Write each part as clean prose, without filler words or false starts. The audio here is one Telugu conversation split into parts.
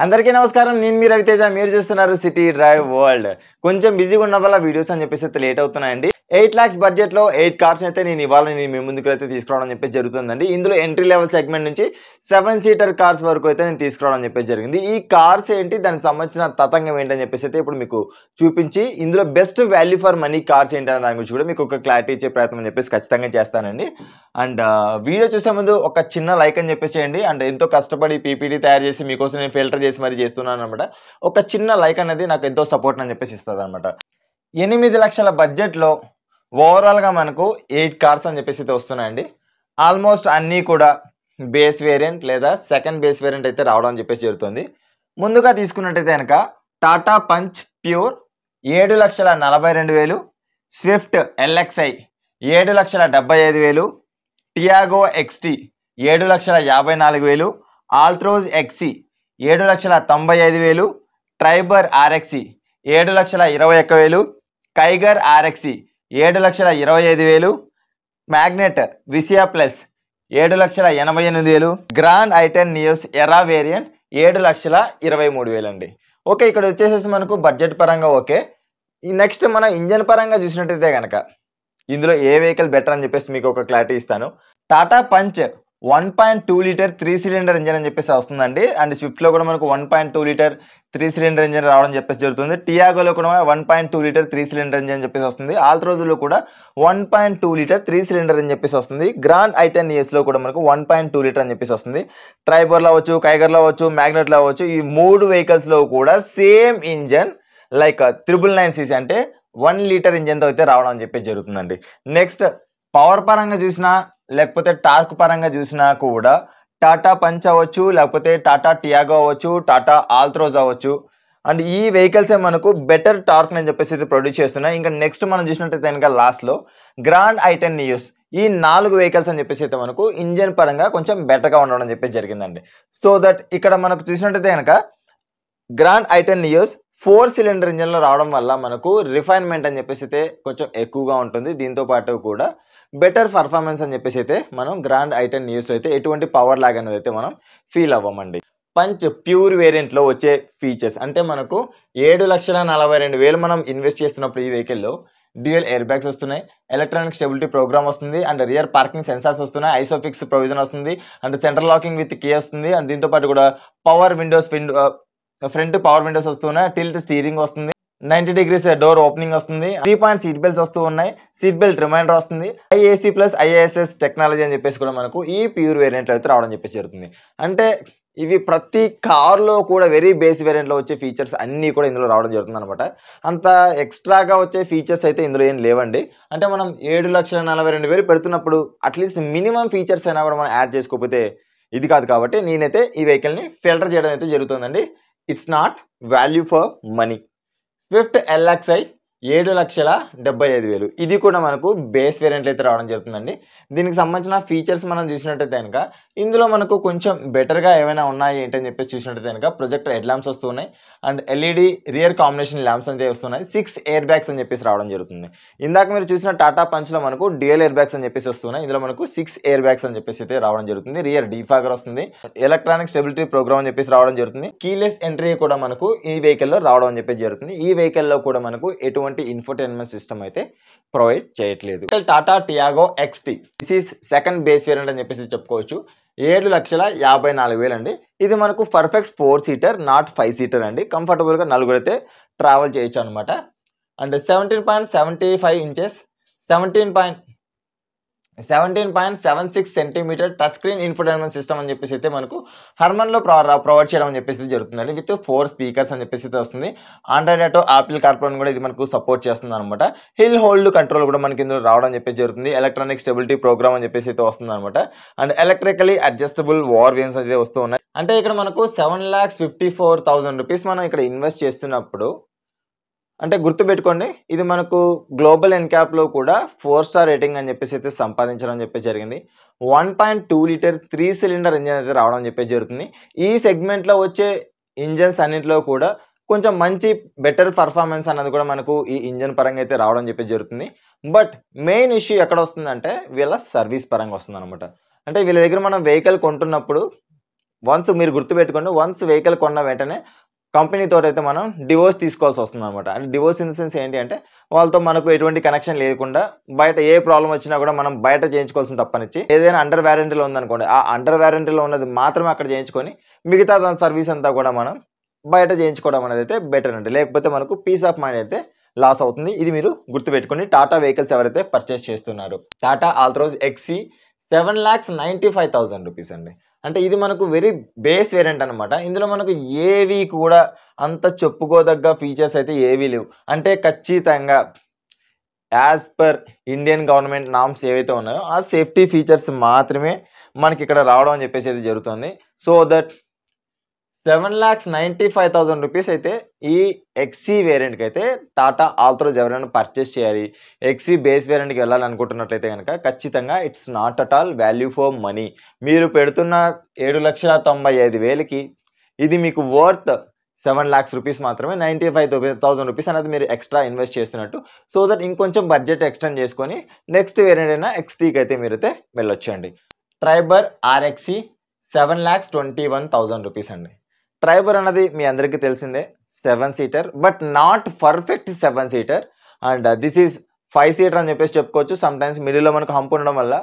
అందరికీ నమస్కారం. నేను మీ రవితేజ. మీరు చూస్తున్నారు సిటీ డ్రైవ్ వరల్డ్. కొంచెం బిజీగా ఉన్న వల్ల వీడియోస్ అని చెప్పేసి అయితే లేట్ అవుతున్నాయండి. 8 lakhs బడ్జెట్లో 8 కార్స్ అయితే నేను మీ ముందుకు అయితే తీసుకురావడం చెప్పేసి జరుగుతుందండి. ఇందులో ఎంట్రీ లెవెల్ సెగ్మెంట్ నుంచి 7 సీటర్ కార్స్ వరకు అయితే నేను తీసుకురావడం చెప్పేసి జరిగింది. ఈ కార్స్ ఏంటి, దానికి సంబంధించిన తతంగం ఏంటని చెప్పేసి అయితే ఇప్పుడు మీకు చూపించి ఇందులో best value for money cars ఏంటి అనే దాని గురించి కూడా మీకు ఒక క్లారిటీ ఇచ్చే ప్రయత్నం అని చెప్పేసి ఖచ్చితంగా చేస్తానండి. అండ్ వీడియో చూసే ముందు ఒక చిన్న లైక్ అని చెప్పేసి చేయండి. అండ్ ఎంతో కష్టపడి పీపీటీ తయారు చేసి మీకోసం నేను ఫిల్టర్ చేసి మరి చేస్తున్నాను అనమాట. ఒక చిన్న లైక్ అనేది నాకు ఎంతో సపోర్ట్ అని చెప్పేసి ఇస్తుంది అనమాట. 8 లక్షల బడ్జెట్లో ఓవరాల్గా మనకు 8 కార్స్ అని చెప్పేసి అయితే వస్తున్నాయండి. ఆల్మోస్ట్ అన్నీ కూడా బేస్ వేరియంట్ లేదా సెకండ్ బేస్ వేరియంట్ అయితే రావడం అని చెప్పేసి జరుగుతుంది. ముందుగా తీసుకున్నట్టయితే కనుక Tata Punch pure 7,42,000, Swift LXI 7,75,000, Tiago XT 7,54,000, Altroz XE 7,95,000, Triber RXE 7,21,000, Kiger RXE 7,25,000, Magnite Visia plus 7,88,000, Grand i ten Nios Era variant 7,23,000 అండి. ఓకే, ఇక్కడ వచ్చేసేసి మనకు బడ్జెట్ పరంగా ఓకే. ఈ నెక్స్ట్ మన ఇంజన్ పరంగా చూసినట్టయితే కనుక ఇందులో ఏ వెహికల్ బెటర్ అని చెప్పేసి మీకు ఒక క్లారిటీ ఇస్తాను. Tata punch 1.2 litre 3 cylinder engine అని చెప్పేసి వస్తుందండి. అండ్ స్విఫ్ట్లో కూడా మనకు 1.2 లీటర్ 3 సిలిండర్ ఇంజన్ రావడం చెప్పేసి జరుగుతుంది. టియాగోలో కూడా 1.2 లీటర్ 3 సిలిండర్ ఇంజన్ అని చెప్పేసి వస్తుంది. ఆల్త్రోజ్లో కూడా 1.2 లీటర్ 3 సిలిండర్ అని చెప్పేసి వస్తుంది. గ్రాండ్ ఐటెన్ ఇయర్స్లో కూడా మనకు 1.2 లీటర్ అని చెప్పేసి వస్తుంది. ట్రైబర్లో అవ్వచ్చు, కైగర్లో అవ్వచ్చు, మ్యాగ్నెట్లో అవ్వచ్చు, ఈ 3 వెహికల్స్లో కూడా సేమ్ ఇంజన్ లైక్ 999cc అంటే 1 లీటర్ ఇంజన్తో అయితే రావడం అని చెప్పేసి జరుగుతుందండి. నెక్స్ట్ పవర్ పరంగా చూసినా లేకపోతే టార్క్ పరంగా చూసినా కూడా టాటా పంచ్ అవ్వచ్చు, లేకపోతే టాటా టియాగో అవ్వచ్చు, టాటా ఆల్త్రోజ్ అవ్వచ్చు, అండ్ ఈ వెహికల్సే మనకు బెటర్ టార్క్ అని చెప్పేసి అయితే ప్రొడ్యూస్ చేస్తున్నాయి. ఇంకా నెక్స్ట్ మనం చూసినట్టయితే కనుక లాస్ట్లో గ్రాండ్ ఐటెన్ నియోస్, ఈ 4 వెహికల్స్ అని చెప్పేసి అయితే మనకు ఇంజన్ పరంగా కొంచెం బెటర్గా ఉండడం చెప్పేసి జరిగిందండి. సో దట్ ఇక్కడ మనకు చూసినట్టయితే కనుక గ్రాండ్ ఐటెన్ నియోస్ 4 సిలిండర్ ఇంజన్లో రావడం వల్ల మనకు రిఫైన్మెంట్ అని చెప్పేసి అయితే కొంచెం ఎక్కువగా ఉంటుంది. దీంతో పాటు కూడా బెటర్ పర్ఫార్మెన్స్ అని చెప్పేసి అయితే మనం గ్రాండ్ ఐటెన్ నియోస్లో అయితే ఎటువంటి పవర్ లాగ్ అనేది అయితే మనం ఫీల్ అవ్వమండి. పంచ్ ప్యూర్ వేరియంట్లో వచ్చే ఫీచర్స్ అంటే మనకు 7,42,000 మనం ఇన్వెస్ట్ చేస్తున్నప్పుడు ఈ వెహికల్లో డ్యూయల్ ఎయిర్ బ్యాగ్స్ వస్తున్నాయి, ఎలక్ట్రానిక్ స్టెబిలిటీ ప్రోగ్రామ్ వస్తుంది, అండ్ రియర్ పార్కింగ్ సెన్సార్స్ వస్తున్నాయి, ఐసోఫిక్స్ ప్రొవిజన్ వస్తుంది, and central locking with key వస్తుంది, అండ్ దీంతో పాటు కూడా power windows front power windows వస్తున్నాయి, టిల్ట్ స్టీరింగ్ వస్తుంది, 90 degrees డోర్ ఓపెనింగ్ వస్తుంది, 3 పాయింట్ సీట్ బెల్ట్స్ వస్తూ ఉన్నాయి, సీట్ బెల్ట్ రిమైండర్ వస్తుంది, ఐఏసీ ప్లస్ ఐఏఎస్ఎస్ టెక్నాలజీ అని చెప్పేసి కూడా మనకు ఈ ప్యూర్ వేరియంట్ అయితే రావడం చెప్పేసి జరుగుతుంది. అంటే ఇవి ప్రతి కార్లో కూడా వెరీ బేస్ వేరియంట్లో వచ్చే ఫీచర్స్ అన్నీ కూడా ఇందులో రావడం జరుగుతుంది అనమాట. అంత ఎక్స్ట్రాగా వచ్చే ఫీచర్స్ అయితే ఇందులో ఏం లేవండి. అంటే మనం 7,42,000 పెడుతున్నప్పుడు అట్లీస్ట్ మినిమం ఫీచర్స్ అయినా కూడా మనం యాడ్ చేసుకోకపోతే ఇది కాదు. కాబట్టి నేనైతే ఈ వెహికల్ని ఫిల్టర్ చేయడం అయితే జరుగుతుందండి. It's not value for money. Swift LXI 7,75,000, ఇది కూడా మనకు బేస్ వేరియంట్ అయితే రావడం జరుగుతుందండి. దీనికి సంబంధించిన ఫీచర్స్ మనం చూసినట్టయితే కనుక ఇందులో మనకు కొంచెం బెటర్గా ఏమైనా ఉన్నాయి ఏంటని చెప్పేసి చూసినట్టయితే కనుక ప్రొజెక్టర్ హెడ్ ల్యాంప్స్ వస్తున్నాయి, and LED rear combination lamps అయితే వస్తున్నాయి, 6 ఎయిర్ బ్యాగ్స్ అని చెప్పేసి రావడం జరుగుతుంది. ఇందాక మీరు చూసిన టాటా పంచ్లో మనకు డ్యూయల్ ఎయిర్ బ్యాగ్స్ అని చెప్పేసి వస్తున్నాయి, ఇందులో మనకు 6 ఎయిర్ బ్యాగ్స్ అని చెప్పేసి అయితే రావడం జరుగుతుంది. రియర్ డీఫాగర్ వస్తుంది, ఎలక్ట్రానిక్ స్టెబిలిటీ ప్రోగ్రామ్ అని చెప్పేసి రావడం జరుగుతుంది, కీలెస్ ఎంట్రీ కూడా మనకు ఈ వెహికల్లో రావడం అని చెప్పేసి జరుగుతుంది. ఈ వెహికల్లో కూడా మనకు ఎటువంటి ఇన్ఫోటైన్మెంట్ సిస్టమ్ అయితే ప్రొవైడ్ చేయట్లేదు. Tata Tiago ఎక్స్టీ, this is second base variant అని చెప్పేసి చెప్పుకోవచ్చు. 7,54,000 అండి. ఇది మనకు పర్ఫెక్ట్ 4 సీటర్, నాట్ 5 సీటర్ అండి. కంఫర్టబుల్గా నలుగురు అయితే ట్రావెల్ చేయొచ్చు అనమాట. And 17.75 inches, 17.76 centimetre touch screen infotainment system అని చెప్పేసి అయితే మనకు హర్మన్లో ప్రొవైడ్ చేయడం అని చెప్పేసి జరుగుతుందండి. విత్ 4 స్పీకర్స్ అని చెప్పేసి అయితే వస్తుంది. ఆండ్రాయిడ్ ఆటో, యాపిల్ కార్ప్లే కూడా ఇది మనకు సపోర్ట్ చేస్తుంది అనమాట. హిల్ హోల్డ్ కంట్రోల్ కూడా మనకి ఇందులో రావడం అని చెప్పేసి జరుగుతుంది. ఎలక్ట్రానిక్ స్టెబిలిటీ ప్రోగ్రామ్ అని చెప్పేసి అయితే వస్తుంది అనమాట. And electrically adjustable war wanes అయితే వస్తూ ఉన్నాయి. అంటే ఇక్కడ మనకు 7,54,000 రూపీస్ మనం ఇక్కడ ఇన్వెస్ట్ చేస్తున్నప్పుడు అంటే గుర్తుపెట్టుకోండి, ఇది మనకు గ్లోబల్ ఎన్క్యాప్లో కూడా 4 స్టార్ రేటింగ్ అని చెప్పేసి అయితే సంపాదించడం చెప్పేసి జరిగింది. 1.2 లీటర్ 3 సిలిండర్ ఇంజన్ అయితే రావడం చెప్పేసి జరుగుతుంది. ఈ సెగ్మెంట్లో వచ్చే ఇంజన్స్ అన్నింటిలో కూడా కొంచెం మంచి బెటర్ పర్ఫార్మెన్స్ అన్నది కూడా మనకు ఈ ఇంజన్ పరంగా అయితే రావడం చెప్పేసి జరుగుతుంది. బట్ మెయిన్ ఇష్యూ ఎక్కడ వస్తుందంటే వీళ్ళ సర్వీస్ పరంగా వస్తుంది అనమాట. అంటే వీళ్ళ దగ్గర మనం వెహికల్ కొంటున్నప్పుడు వన్స్ మీరు గుర్తుపెట్టుకోండి, వన్స్ వెహికల్ కొన్న వెంటనే కంపెనీతో అయితే మనం డివోర్స్ తీసుకోవాల్సి వస్తుందన్నమాట. అంటే డివోర్స్ ఇన్ ద సెన్స్ ఏంటి అంటే, వాళ్ళతో మనకు ఎటువంటి కనెక్షన్ లేకుండా బయట ఏ ప్రాబ్లమ్ వచ్చినా కూడా మనం బయట చేయించుకోవాల్సిన తప్పనిచ్చి, ఏదైనా అండర్ వారంటీలో ఉందనుకోండి, ఆ అండర్ వారంటీలో ఉన్నది మాత్రమే అక్కడ చేయించుకొని, మిగతా దాని సర్వీస్ అంతా కూడా మనం బయట చేయించుకోవడం అనేది అయితే బెటర్ అండి. లేకపోతే మనకు పీస్ ఆఫ్ మైండ్ అయితే లాస్ అవుతుంది. ఇది మీరు గుర్తుపెట్టుకోండి. టాటా వెహికల్స్ ఎవరైతే పర్చేస్ చేస్తున్నారు. టాటా ఆల్ట్రోజ్ ఎక్సీ 7,95,000 రూపీస్ అండి. అంటే ఇది మనకు వెరీ బేస్ వేరియంట్ అనమాట. ఇందులో మనకు ఏవి కూడా అంత చెప్పుకోదగ్గ ఫీచర్స్ అయితే ఏవీ లేవు. అంటే ఖచ్చితంగా as per Indian government norms ఏవైతే ఉన్నాయో ఆ సేఫ్టీ ఫీచర్స్ మాత్రమే మనకి ఇక్కడ రావడం అని చెప్పేసి అయితే జరుగుతుంది. సో దట్ 7,95,000 రూపీస్ అయితే ఈ ఎక్సీ వేరియంట్‌కి అయితే టాటా ఆల్ట్రోజ్ ఎవరైనా పర్చేస్ చేయాలి, ఎక్సీ బేస్ వేరియంట్‌కి వెళ్ళాలనుకుంటున్నట్లయితే గనక ఖచ్చితంగా it's not at all value for money. మీరు పెడుతున్న 7,95,000కి ఇది మీకు వర్త్ 7,00,000 రూపీస్ మాత్రమే. 95,000 రూపీస్ అనేది మీరు ఎక్స్ట్రా ఇన్వెస్ట్ చేస్తున్నట్టు. సో దట్ ఇంకొంచెం బడ్జెట్ ఎక్స్టెండ్ చేసుకొని నెక్స్ట్ వేరియంట్ అయిన ఎక్స్‌టీకి అయితే మీరైతే వెళ్ళొచ్చండి. ట్రైబర్ ఆర్ఎక్సీ 7,21,000 రూపీస్ అండి. ట్రైబర్ అన్నది మీ అందరికీ తెలిసిందే 7 seater, but not perfect 7 seater. And this is 5 seater అని చెప్పేసి చెప్పుకోవచ్చు. సమ్ టైమ్స్ మిడిల్లో మనకు హంప్ ఉండడం వల్ల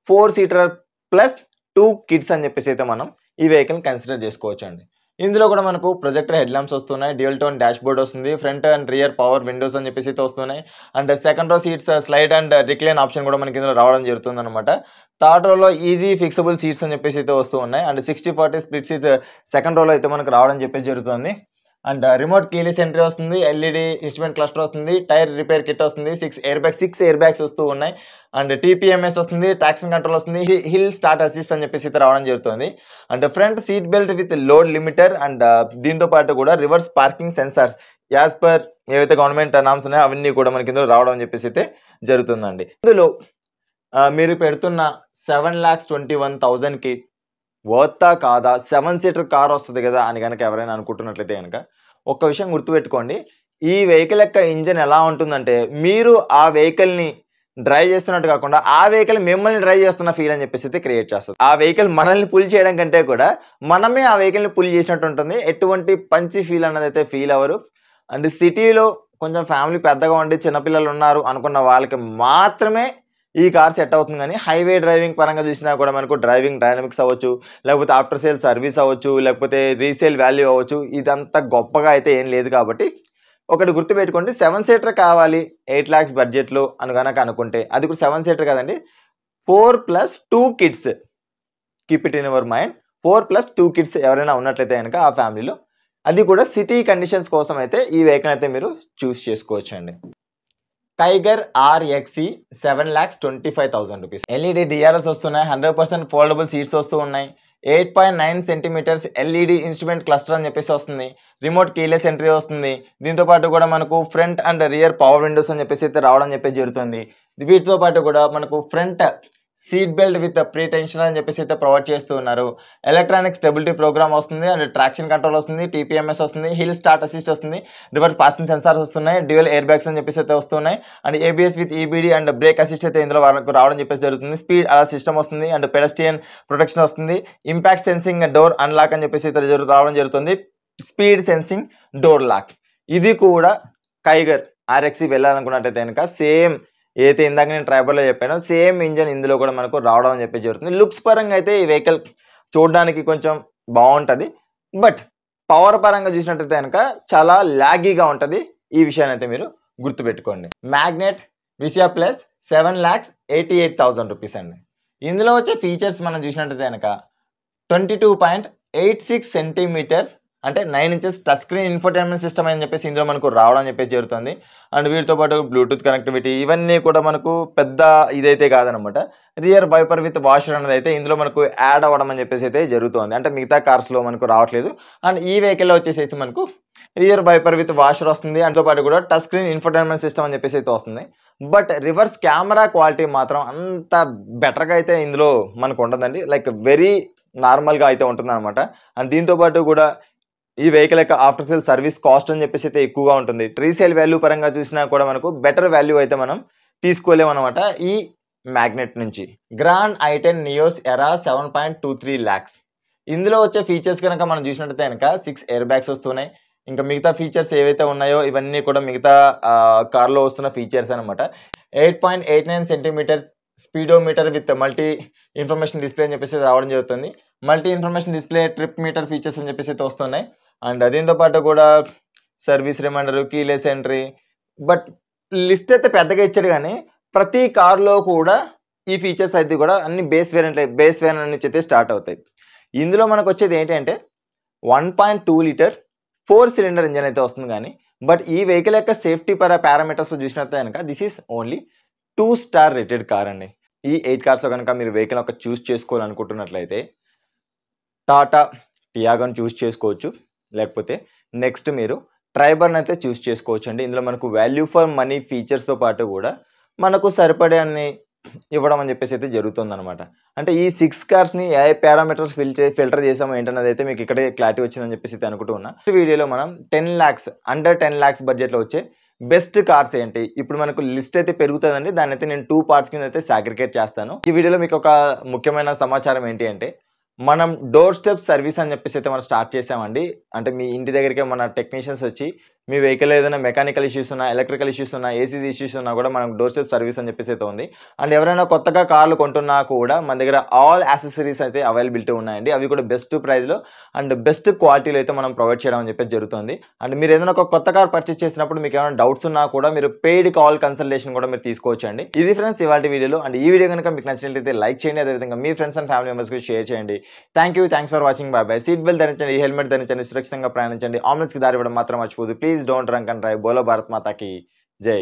4 సీటర్ ప్లస్ 2 కిడ్స్ అని చెప్పేసి అయితే మనం ఈ వెహికల్ని కన్సిడర్ చేసుకోవచ్చు అండి. ఇందులో కూడా మనకు ప్రొజెక్టర్ హెడ్ ల్యాంప్స్ వస్తున్నాయి, డ్యూయల్ టోన్ డాష్ బోర్డ్ వస్తుంది, front and rear power Windows అని చెప్పేసి అయితే వస్తున్నాయి. And second row seats slide and recline option కూడా మనకి ఇందులో రావడం జరుగుతుంది అనమాట. థర్డ్ రోలో ఈజీ ఫిక్సబుల్ సీట్స్ అని చెప్పేసి అయితే వస్తూ ఉన్నాయి. అండ్ 60/40 స్ప్లిట్ సీట్స్ సెకండ్ రోలో అయితే మనకు రావడం చెప్పేసి జరుగుతుంది. అండ్ రిమోట్ కీలెస్ ఎంట్రీ వస్తుంది, ఎల్ఈడి ఇన్స్ట్రుమెంట్ క్లస్టర్ వస్తుంది, టైర్ రిపేర్ కిట్ వస్తుంది, 6 ఎయిర్ బ్యాగ్స్ వస్తూ ఉన్నాయి. అండ్ టీపీఎంఎస్ వస్తుంది, ట్రాక్షన్ కంట్రోల్ వస్తుంది, హిల్ స్టార్ట్ అసిస్ట్ అని చెప్పేసి అయితే రావడం జరుగుతుంది. And front seat belt with load limiter and దీంతో పాటు కూడా reverse parking sensors as per ఏవైతే గవర్నమెంట్ నామ్స్ ఉన్నాయో అవన్నీ కూడా మనకి ఇందులో రావడం అని చెప్పేసి అయితే జరుగుతుందండి. ఇందులో మీరు పెడుతున్న 7,21,000కి వర్తా కాదా, 7 సీటర్ కార్ వస్తుంది కదా అని కనుక ఎవరైనా అనుకుంటున్నట్లయితే కనుక ఒక్క విషయం గుర్తుపెట్టుకోండి. ఈ వెహికల్ యొక్క ఇంజన్ ఎలా ఉంటుందంటే, మీరు ఆ వెహికల్ని డ్రైవ్ చేస్తున్నట్టు కాకుండా ఆ వెహికల్ మిమ్మల్ని డ్రైవ్ చేస్తున్న ఫీల్ అని చెప్పేసి అయితే క్రియేట్ చేస్తుంది. ఆ వెహికల్ మనల్ని పుల్ చేయడం కంటే కూడా మనమే ఆ వెహికల్ని పుల్ చేసినట్టు ఉంటుంది. ఎటువంటి పంచి ఫీల్ అన్నది అయితే ఫీల్ అవ్వరు. అండ్ సిటీలో కొంచెం ఫ్యామిలీ పెద్దగా ఉండి చిన్నపిల్లలు ఉన్నారు అనుకున్న వాళ్ళకి మాత్రమే ఈ కార్ సెట్ అవుతుంది. కానీ హైవే డ్రైవింగ్ పరంగా చూసినా కూడా మనకు డ్రైవింగ్ డైనమిక్స్ అవ్వచ్చు, లేకపోతే ఆఫ్టర్ సేల్ సర్వీస్ అవ్వచ్చు, లేకపోతే రీసేల్ వాల్యూ అవ్వచ్చు, ఇదంతా గొప్పగా అయితే ఏం లేదు. కాబట్టి ఒకటి గుర్తుపెట్టుకోండి, 7 సీటర్ కావాలి 8 lakhs బడ్జెట్లో అని కనుక అనుకుంటే అది కూడా 7 సీటర్ కదండి, 4 + 2 kids. Keep it in your mind. 4 + 2 kids ఎవరైనా ఉన్నట్లయితే కనుక ఆ ఫ్యామిలీలో, అది కూడా సిటీ కండిషన్స్ కోసం అయితే ఈ వెహికల్ అయితే మీరు చూస్ చేసుకోవచ్చండి. Tiger ఆర్ఎక్సీ 7,25,000 rupees. ఎల్ఈడి డిఆర్ఎల్స్ వస్తున్నాయి, 100% ఫోల్డబుల్ సీట్స్ వస్తూ ఉన్నాయి, 8.9 సెంటీమీటర్స్ ఎల్ఈడి ఇన్స్ట్రుమెంట్ క్లస్టర్ అని చెప్పేసి వస్తుంది, రిమోట్ కీలెస్ ఎంట్రీ వస్తుంది. దీంతో పాటు కూడా మనకు front and rear power Windows అని చెప్పేసి అయితే రావడం చెప్పేసి జరుగుతుంది. వీటితో పాటు కూడా మనకు front seat belt with pre tension అని చెప్పేసి అయితే ప్రొవైడ్ చేస్తూ ఉన్నారు. ఎలక్ట్రానిక్ స్టెబిలిటీ ప్రోగ్రామ్ వస్తుంది, అండ్ ట్రాక్షన్ కంట్రోల్ వస్తుంది, టీపీఎంఎస్ వస్తుంది, హిల్ స్టార్ట్ అసిస్ట్ వస్తుంది, రివర్స్ పార్కింగ్ సెన్సార్స్ వస్తున్నాయి, డ్యూయల్ ఎయిర్ బ్యాగ్స్ అని చెప్పేసి అయితే వస్తున్నాయి. And ABS with EBD and break assist అయితే ఇందులో రావడం చెప్పేసి జరుగుతుంది. స్పీడ్ అలా సిస్టమ్ వస్తుంది, అండ్ పెడస్ట్రియన్ ప్రొటెక్షన్ వస్తుంది, ఇంపాక్ట్ సెన్సింగ్ డోర్ అన్లాక్ అని చెప్పేసి అయితే రావడం జరుగుతుంది, స్పీడ్ సెన్సింగ్ డోర్ లాక్. ఇది కూడా టైగర్ ఆర్ఎక్సీ వెళ్ళాలనుకున్నట్టయితే కనుక సేమ్ ఏదైతే ఇందాక నేను ట్రైబర్లో చెప్పానో సేమ్ ఇంజన్ ఇందులో కూడా మనకు రావడం అని చెప్పి జరుగుతుంది. లుక్స్ పరంగా అయితే ఈ వెహికల్ చూడడానికి కొంచెం బాగుంటుంది, బట్ పవర్ పరంగా చూసినట్టయితే కనుక చాలా లాగీగా ఉంటుంది. ఈ విషయాన్ని అయితే మీరు గుర్తుపెట్టుకోండి. మ్యాగ్నెట్ విషియా ప్లస్ 7,88,000 రూపీస్ అండి. ఇందులో వచ్చే ఫీచర్స్ మనం చూసినట్టయితే కనుక 22.86 సెంటీమీటర్స్ అంటే 9 inches touch screen infotainment system అని చెప్పేసి ఇందులో మనకు రావడం అని చెప్పేసి జరుగుతుంది. అండ్ వీటితో పాటు బ్లూటూత్ కనెక్టివిటీ ఇవన్నీ కూడా మనకు పెద్ద ఇదైతే కాదనమాట. రియర్ వైపర్ విత్ వాషర్ అనేది అయితే ఇందులో మనకు యాడ్ అవ్వడం అని చెప్పేసి అయితే జరుగుతుంది. అంటే మిగతా కార్స్లో మనకు రావట్లేదు. అండ్ ఈ వెహికల్లో వచ్చేసి అయితే మనకు రియర్ వైపర్ విత్ వాషర్ వస్తుంది, అంతో పాటు కూడా టచ్ స్క్రీన్ ఇన్ఫోటైన్మెంట్ సిస్టమ్ అని చెప్పేసి అయితే వస్తుంది. బట్ రివర్స్ కెమెరా క్వాలిటీ మాత్రం అంత బెటర్గా అయితే ఇందులో మనకు ఉండదండి. లైక్ వెరీ నార్మల్గా అయితే ఉంటుంది అనమాట. అండ్ దీంతో పాటు కూడా ఈ వెహికల్ యొక్క ఆఫ్టర్ సేల్ సర్వీస్ కాస్ట్ అని చెప్పేసి అయితే ఎక్కువగా ఉంటుంది. రీసేల్ వాల్యూ పరంగా చూసినా కూడా మనకు బెటర్ వాల్యూ అయితే మనం తీసుకోలేము అనమాట ఈ మ్యాగ్నెట్ నుంచి. గ్రాండ్ i10 నియోస్ ఎరా 7.23 lakhs. ఇందులో వచ్చే ఫీచర్స్ గనక మనం చూసినట్టయితే గనక 6 ఎయిర్ బ్యాగ్స్ వస్తున్నాయి. ఇంకా మిగతా ఫీచర్స్ ఏవైతే ఉన్నాయో ఇవన్నీ కూడా మిగతా కార్‌లో వస్తున్న ఫీచర్స్ అనమాట. 8.89 centimetres speedometer with multi information display అని చెప్పేసి రావడం జరుగుతుంది. Multi information display, trip meter features అని చెప్పేసి అయితే వస్తున్నాయి. అండ్ దీంతో పాటు కూడా service reminder, keyless entry but list అయితే పెద్దగా ఇచ్చాడు గానీ, ప్రతి కార్‌లో కూడా ఈ ఫీచర్స్ అయితే కూడా అన్ని బేస్ వేరియంట్ నుంచి అయితే స్టార్ట్ అవుతాయి. ఇందులో మనకొచ్చేది ఏంటంటే 1.2 లీటర్ 4 సిలిండర్ ఇంజిన్ అయితే వస్తుంది గానీ, బట్ ఈ వెహికల్ యొక్క సేఫ్టీ పారామీటర్స్ చూసినట్లయితే గనక this is only 2 star rated car అండి. ఈ 8 కార్స్‌లో గనక మీరు వెహికల్ ఒక చూజ్ చేసుకోవాలనుకుంటున్నట్లయితే టాటా టియాగోని చూజ్ చేసుకోవచ్చు. లేకపోతే నెక్స్ట్ మీరు ట్రైబర్‌ని అయితే చూజ్ చేసుకోవచ్చండి. ఇందులో మనకు వాల్యూ ఫర్ మనీ ఫీచర్స్‌తో పాటు కూడా మనకు సరిపడే అన్ని ఇవ్వడం అని చెప్పేసి అయితే జరుగుతుందనమాట. అంటే ఈ 6 కార్స్‌ని ఏ పారామీటర్స్ ఫిల్టర్ చేసామో ఏంటన్నదైతే మీకు ఇక్కడే క్లారిటీ వచ్చిందని చెప్పేసి అయితే అనుకుంటూ ఉన్నా. ఈ వీడియోలో మనం 10,00,000 అండర్ 10,00,000 బడ్జెట్‌లో వచ్చే బెస్ట్ కార్స్ ఏంటి? ఇప్పుడు మనకు లిస్ట్ అయితే పెరుగుతదండి. దాన్నైతే నేను 2 పార్ట్స్ కింద అయితే సాగ్రిగేట్ చేస్తాను. ఈ వీడియోలో మీకు ఒక ముఖ్యమైన సమాచారం ఏంటి అంటే మనం డోర్ స్టెప్ సర్వీస్ అని చెప్పేసి అయితే మనం స్టార్ట్ చేసామండి. అంటే మీ ఇంటి దగ్గరికే మన టెక్నీషియన్స్ వచ్చి మీ వెహికల్‌లో ఏదైనా మెకానికల్ ఇష్యూస్ ఉన్నా, ఎలక్ట్రికల్ ఇష్యూస్ ఉన్నా, ఏసీ ఇష్యూస్ ఉన్నా కూడా మనం డోర్ స్టెప్ సర్వీస్ అని చెప్పేసి అయితే ఉంది. అండ్ ఎవరైనా కొత్తగా కార్లు కొంటున్నా కూడా మన దగ్గర ఆల్ యాక్సెసరీస్ అయితే అవైలబిలిటీ ఉన్నాయండి. అవి కూడా బెస్ట్ ప్రైస్‌లో అండ్ బెస్ట్ క్వాలిటీలో అయితే మనం ప్రొవైడ్ చేయడం అని చెప్పేసి జరుగుతుంది. అండ్ మీరు ఏదైనా ఒక కొత్త కార్ పర్చేస్ చేసినప్పుడు మీకు ఏమైనా డౌట్స్ ఉన్నా కూడా మీరు పెయిడ్ కాల్ కన్సల్టేషన్ కూడా మీరు తీసుకోవచ్చండి. ఇది ఫ్రెండ్స్ ఇవాల్టి వీడియోలో. అండ్ ఈ వీడియో గనుక మీకు నచ్చినట్లయితే లైక్ చేయండి. అదేవిధంగా మీ ఫ్రెండ్స్ అండ్ ఫ్యామిలీ మెంబర్స్‌కి షేర్ చేయండి. Thanks for watching. By by. Seat belt ధరించండి, హెల్మెట్ ధరించండి, సురక్షితంగా ప్రయాణించండి. అంబులెన్స్‌కి దారి ఇవ్వడం మాత్రం మర్చిపోవద్దు. Please don't drunk and drive. బోలో భారత్ మాతాకి జై.